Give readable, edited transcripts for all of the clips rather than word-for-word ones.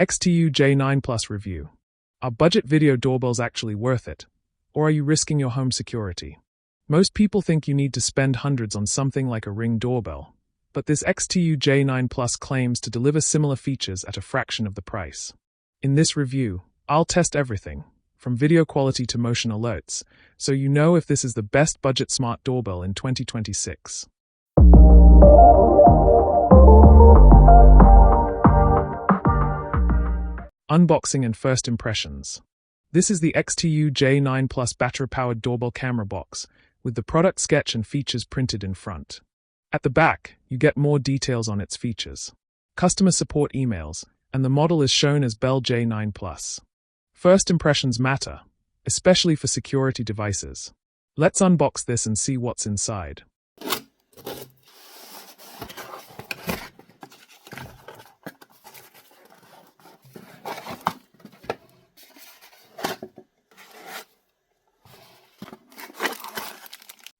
XTU J9 Plus review. Are budget video doorbells actually worth it? Or are you risking your home security? Most people think you need to spend hundreds on something like a Ring doorbell, but this XTU J9 Plus claims to deliver similar features at a fraction of the price. In this review, I'll test everything, from video quality to motion alerts, so you know if this is the best budget smart doorbell in 2026. Unboxing and first impressions. This is the XTU J9 Plus battery-powered doorbell camera box, with the product sketch and features printed in front. At the back, you get more details on its features, customer support emails, and the model is shown as Bell J9 Plus. First impressions matter, especially for security devices. Let's unbox this and see what's inside.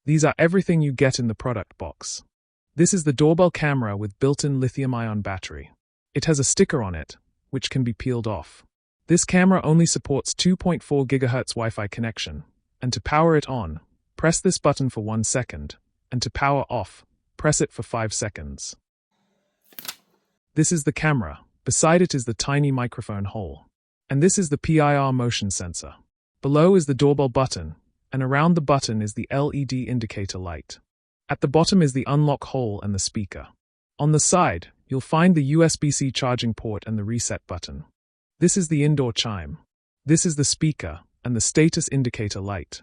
These are everything you get in the product box. This is the doorbell camera with built-in lithium-ion battery. It has a sticker on it, which can be peeled off. This camera only supports 2.4 GHz Wi-Fi connection, and to power it on, press this button for 1 second, and to power off, press it for 5 seconds. This is the camera. Beside it is the tiny microphone hole. And this is the PIR motion sensor. Below is the doorbell button, and around the button is the LED indicator light. At the bottom is the unlock hole and the speaker. On the side, you'll find the USB-C charging port and the reset button. This is the indoor chime. This is the speaker and the status indicator light.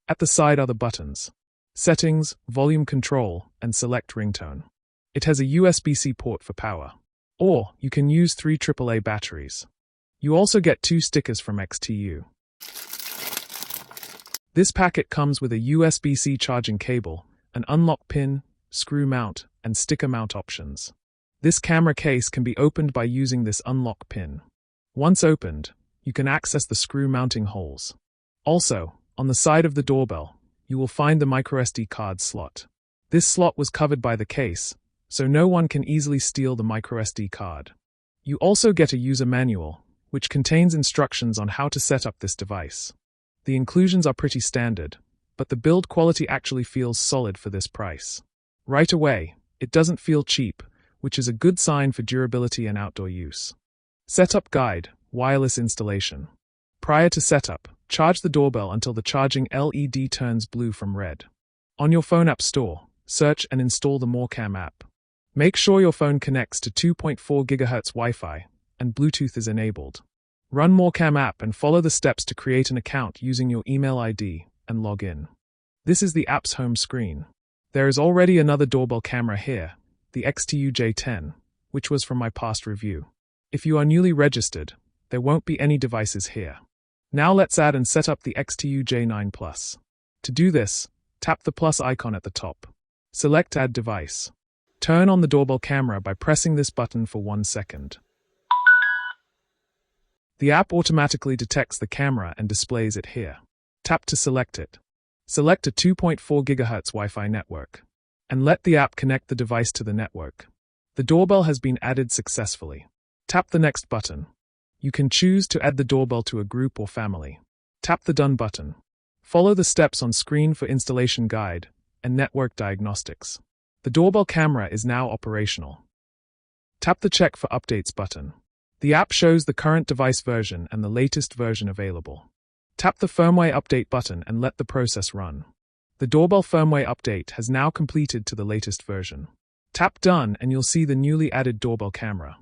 At the side are the buttons: settings, volume control, and select ringtone. It has a USB-C port for power. Or you can use 3 AAA batteries. You also get 2 stickers from XTU. This packet comes with a USB-C charging cable, an unlock pin, screw mount, and sticker mount options. This camera case can be opened by using this unlock pin. Once opened, you can access the screw mounting holes. Also, on the side of the doorbell, you will find the microSD card slot. This slot was covered by the case, so no one can easily steal the microSD card. You also get a user manual, which contains instructions on how to set up this device. The inclusions are pretty standard, but the build quality actually feels solid for this price. Right away, it doesn't feel cheap, which is a good sign for durability and outdoor use. Setup guide, wireless installation. Prior to setup, charge the doorbell until the charging LED turns blue from red. On your phone app store, search and install the MoreCam app. Make sure your phone connects to 2.4 GHz Wi-Fi and Bluetooth is enabled. Run MoreCam app and follow the steps to create an account using your email ID and log in. This is the app's home screen. There is already another doorbell camera here, the XTU J10, which was from my past review. If you are newly registered, there won't be any devices here. Now let's add and set up the XTU J9 Plus. To do this, tap the plus icon at the top. Select Add Device. Turn on the doorbell camera by pressing this button for 1 second. The app automatically detects the camera and displays it here. Tap to select it. Select a 2.4 GHz Wi-Fi network. And let the app connect the device to the network. The doorbell has been added successfully. Tap the next button. You can choose to add the doorbell to a group or family. Tap the Done button. Follow the steps on screen for installation guide and network diagnostics. The doorbell camera is now operational. Tap the Check for Updates button. The app shows the current device version and the latest version available. Tap the Firmware Update button and let the process run. The doorbell firmware update has now completed to the latest version. Tap Done and you'll see the newly added doorbell camera.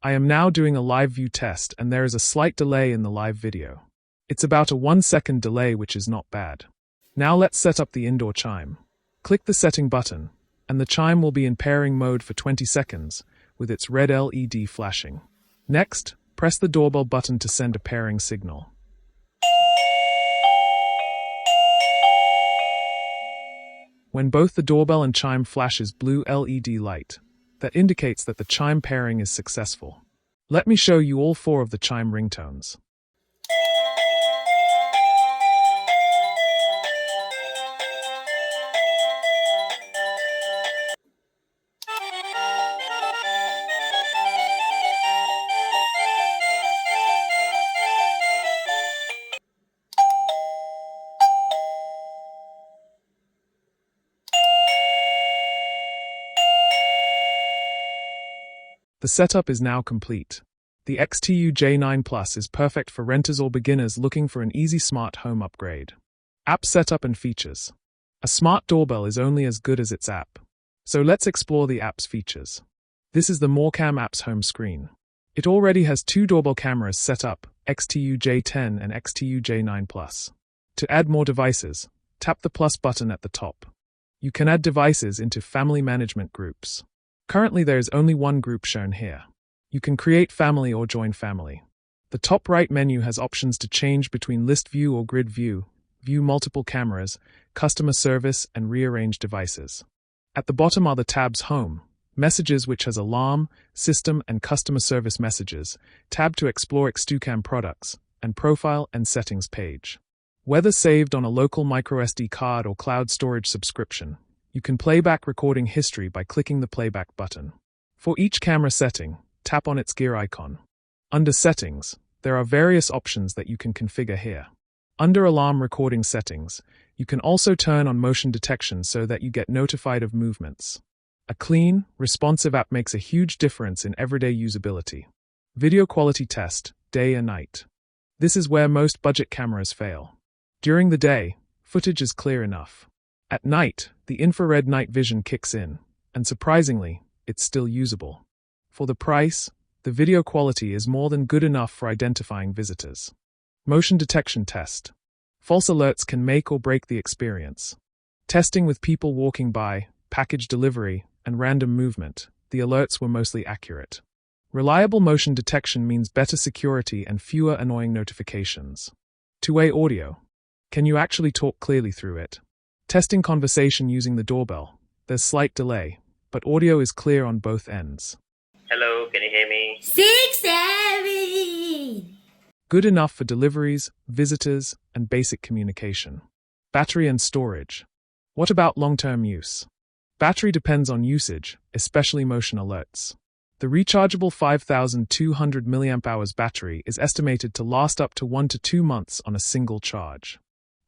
I am now doing a live view test and there is a slight delay in the live video. It's about a 1-second delay, which is not bad. Now let's set up the indoor chime. Click the setting button, and the chime will be in pairing mode for 20 seconds, with its red LED flashing. Next, press the doorbell button to send a pairing signal. When both the doorbell and chime flashes blue LED light, that indicates that the chime pairing is successful. Let me show you all 4 of the chime ringtones. The setup is now complete. The XTU J9 Plus is perfect for renters or beginners looking for an easy smart home upgrade. App setup and features. A smart doorbell is only as good as its app. So let's explore the app's features. This is the Morecam app's home screen. It already has 2 doorbell cameras set up, XTU J10 and XTU J9 Plus. To add more devices, tap the plus button at the top. You can add devices into family management groups. Currently there is only one group shown here. You can create family or join family. The top right menu has options to change between list view or grid view, view multiple cameras, customer service, and rearrange devices. At the bottom are the tabs Home, Messages, which has alarm, system, and customer service messages, tab to explore XTU products, and Profile and Settings page. Whether saved on a local microSD card or cloud storage subscription, you can play back recording history by clicking the playback button. For each camera setting, tap on its gear icon. Under Settings, there are various options that you can configure here. Under Alarm Recording Settings, you can also turn on motion detection so that you get notified of movements. A clean, responsive app makes a huge difference in everyday usability. Video quality test, day and night. This is where most budget cameras fail. During the day, footage is clear enough. At night, the infrared night vision kicks in, and surprisingly, it's still usable. For the price, the video quality is more than good enough for identifying visitors. Motion detection test. False alerts can make or break the experience. Testing with people walking by, package delivery, and random movement, the alerts were mostly accurate. Reliable motion detection means better security and fewer annoying notifications. Two-way audio. Can you actually talk clearly through it? Testing conversation using the doorbell. There's slight delay, but audio is clear on both ends. Hello, can you hear me? 6, 7. Good enough for deliveries, visitors, and basic communication. Battery and storage. What about long-term use? Battery depends on usage, especially motion alerts. The rechargeable 5,200 mAh battery is estimated to last up to 1 to 2 months on a single charge.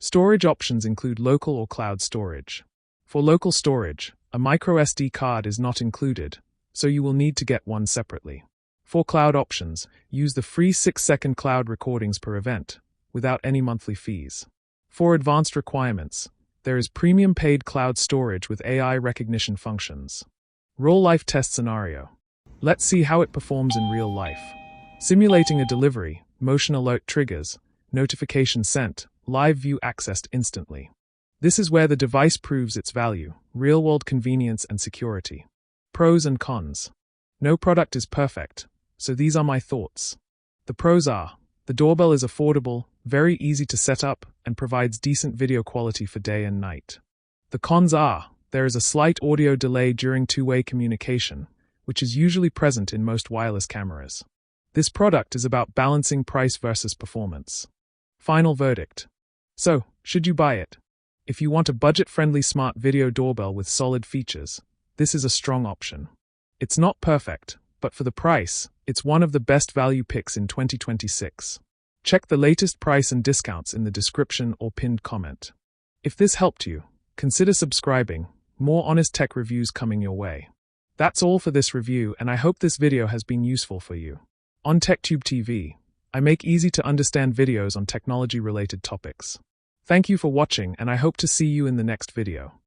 Storage options include local or cloud storage. For local storage, a microSD card is not included, so you will need to get one separately. For cloud options, use the free 6-second cloud recordings per event, without any monthly fees. For advanced requirements, there is premium paid cloud storage with AI recognition functions. Real-life test scenario. Let's see how it performs in real life. Simulating a delivery, motion alert triggers, notification sent, live view accessed instantly. This is where the device proves its value, real-world convenience and security. Pros and cons. No product is perfect, so these are my thoughts. The pros are, the doorbell is affordable, very easy to set up, and provides decent video quality for day and night. The cons are, there is a slight audio delay during two-way communication, which is usually present in most wireless cameras. This product is about balancing price versus performance. Final verdict. So, should you buy it? If you want a budget-friendly smart video doorbell with solid features, this is a strong option. It's not perfect, but for the price, it's one of the best value picks in 2026. Check the latest price and discounts in the description or pinned comment. If this helped you, consider subscribing. More honest tech reviews coming your way. That's all for this review, and I hope this video has been useful for you. On TechTube TV, I make easy-to-understand videos on technology-related topics. Thank you for watching, and I hope to see you in the next video.